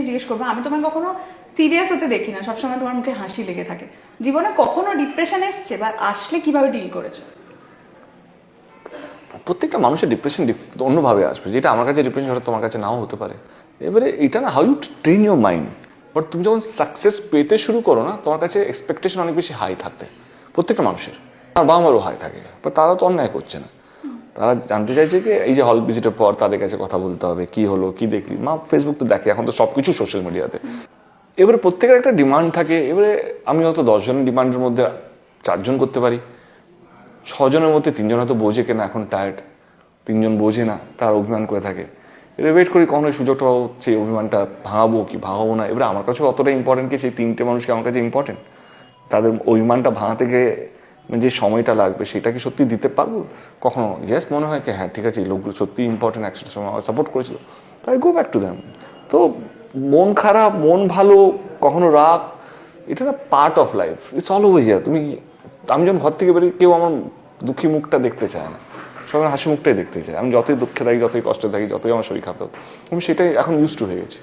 জিজ্ঞেস করবো, আমি তোমায় কখনো সিরিয়াস হতে দেখি না, সবসময় তোমার মুখে হাসি লেগে থাকে। জীবনে কখনো ডিপ্রেশন এসছে, বা আসলে কিভাবে ডিল করেছো? প্রত্যেকটা মানুষের ডিপ্রেশন অন্যভাবে আসবে। যেটা আমার কাছে ডিপ্রেশন হয়তো তোমার কাছে নাও হতে পারে। এবারে এটা না, how you train your mind. But তুমি যখন সাকসেস পেতে শুরু করো না, তোমার কাছে এক্সপেকটেশন অনেক বেশি হাই থাকতে, প্রত্যেকটা মানুষের। আমার বাবা মারও হাই থাকে, বাট তারা তো অন্যায় করছে না। তারা জানতে চাইছে কি, এই যে হল ভিজিটের পর তাদের কাছে কথা বলতে হবে, কি হলো, কি দেখলি। মা ফেসবুক তো দেখে, এখন তো সব কিছু সোশ্যাল মিডিয়াতে। এবারে প্রত্যেকের একটা ডিমান্ড থাকে। এবারে আমি হয়তো 10 জনের ডিমান্ডের মধ্যে 4 জন করতে পারি, 6 জনের মধ্যে 3 জন হয়তো বোঝে কেনা এখন টায়ার্ড, 3 জন বোঝে না, তার অভিমান করে থাকে। এবার ওয়েট করি কখনো সুযোগটা হচ্ছে, অভিমানটা ভাঙাবো কি ভাঙাবো না। এবার আমার কাছেও অতটা ইম্পর্টেন্ট কি সেই 3টে মানুষকে আমার কাছে ইম্পর্টেন্ট? তাদের অভিমানটা ভাঙাতে গিয়ে যে সময়টা লাগবে সেটা কি সত্যি দিতে পারবো? কখনো ইয়েস মনে হয় কি হ্যাঁ ঠিক আছে, এই লোকগুলো সত্যি ইম্পর্টেন্ট, একসাথে সময় আমার সাপোর্ট করেছিল, তাই গো ব্যাক টু দ্যাম। তো মন খারাপ, মন ভালো, কখনো রাগ, এটা না part of life, it's all over here. আমি যখন ঘর থেকে বেরোই, কেউ আমার দুঃখী মুখটা দেখতে চায় না, সবাই হাসি মুখটাই দেখতে চায়। আমি যতই দুঃখে থাকি, যতই কষ্টে থাকি, যতই আমার শরীর খারাপ হোক, আমি সেটাই এখন ইউজ টু হয়ে গেছি।